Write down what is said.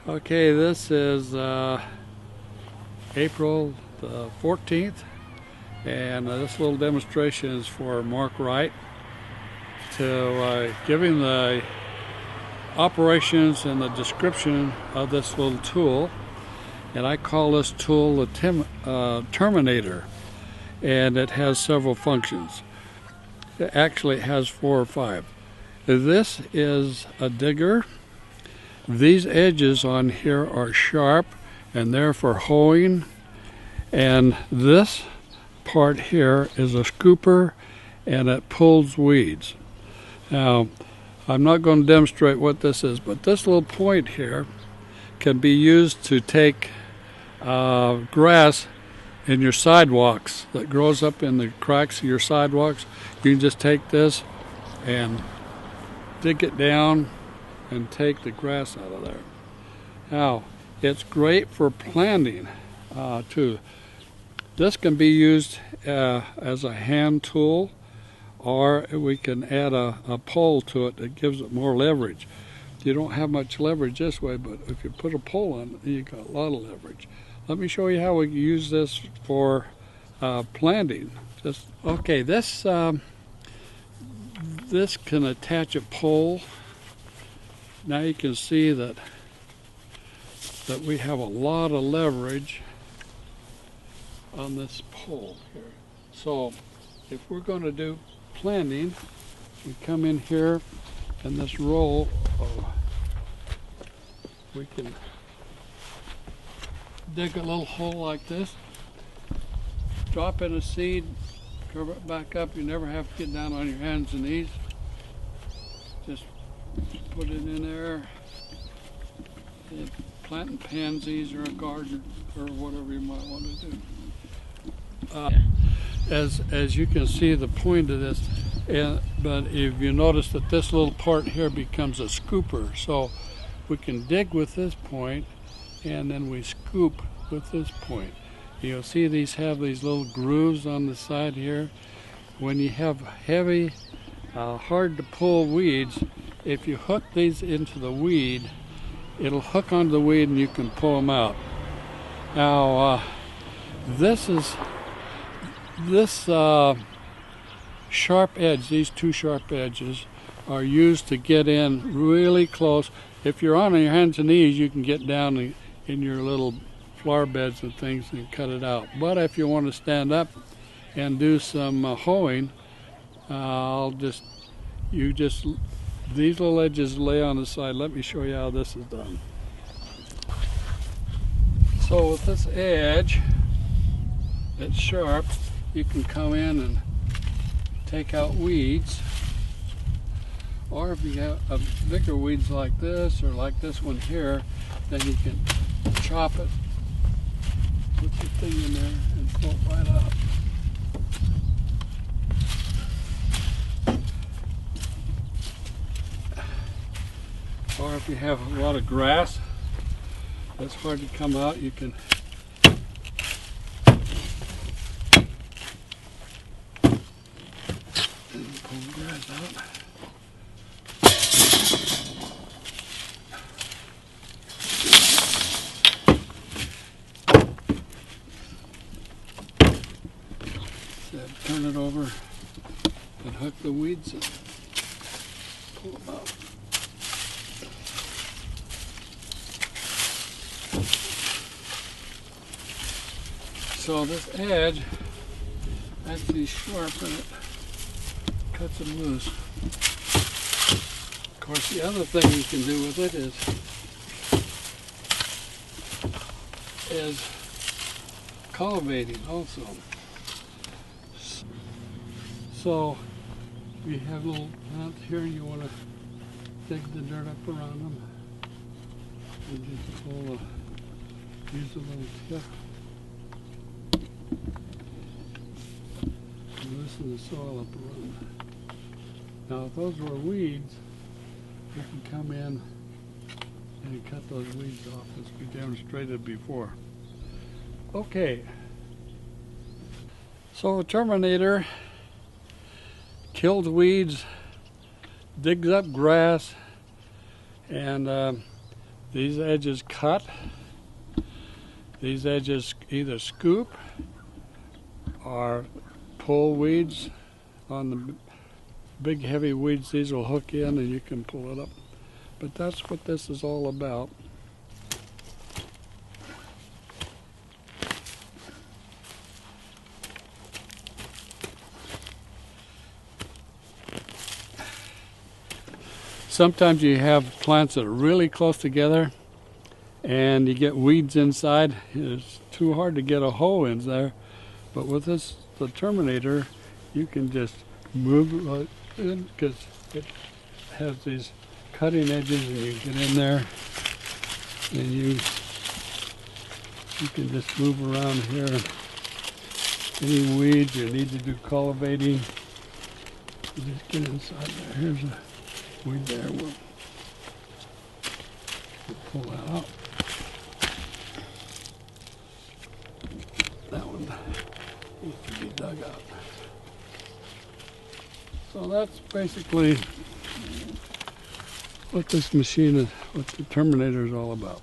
Okay, this is April the 14th, and this little demonstration is for Mark Wright to give him the operations and the description of this little tool. And I call this tool the Terminator, and it has several functions. Actually, it has 4 or 5. This is a digger. These edges on here are sharp, and they're for hoeing. And this part here is a scooper, and it pulls weeds. Now, I'm not going to demonstrate what this is, but this little point here can be used to take grass in your sidewalks that grows up in the cracks of your sidewalks. You can just take this and dig it down and take the grass out of there. Now, it's great for planting too. This can be used as a hand tool, or we can add a pole to it that gives it more leverage. You don't have much leverage this way, but if you put a pole on it, you got a lot of leverage. Let me show you how we use this for planting. Okay, this can attach a pole. Now you can see that we have a lot of leverage on this pole here. So if we're going to do planting, we come in here and this roll, we can dig a little hole like this, drop in a seed, cover it back up. You never have to get down on your hands and knees. Just put it in there. Planting pansies or a garden or whatever you might want to do. As you can see, the point of this, but if you notice that this little part here becomes a scooper, so we can dig with this point and then we scoop with this point. You'll see these have these little grooves on the side here. When you have heavy, hard to pull weeds, if you hook these into the weed, it'll hook onto the weed and you can pull them out. Now, this sharp edge, these 2 sharp edges, are used to get in really close. If you're on your hands and knees, you can get down in your little flower beds and things and cut it out. But if you want to stand up and do some hoeing, these little edges lay on the side. Let me show you how this is done. So with this edge, it's sharp, you can come in and take out weeds. Or if you have bigger weeds like this, or like this one here, then you can chop it, put the thing in there, and pull it right out. Or if you have a lot of grass that's hard to come out, you can pull the grass out. Turn it over and hook the weeds in. Pull them out. So this edge, actually sharp and it cuts them loose. Of course, the other thing you can do with it is cultivating also. So you have little plants here, you want to dig the dirt up around them and just use a little tip and loosen the soil up around them. Now if those were weeds, you can come in and cut those weeds off as we demonstrated before. Okay, so the Terminator kills weeds, digs up grass, and These edges cut. These edges either scoop or pull weeds. On the big heavy weeds, these will hook in and you can pull it up. But that's what this is all about. Sometimes you have plants that are really close together and you get weeds inside. It's too hard to get a hoe in there. But with this, the Terminator, you can just move it in because it has these cutting edges and you get in there and you can just move around here. Any weeds you need to do cultivating, you just get inside there. Here's a weed there. We'll pull that out. That one needs to be dug out. So that's basically what this machine is, what the Terminator is all about.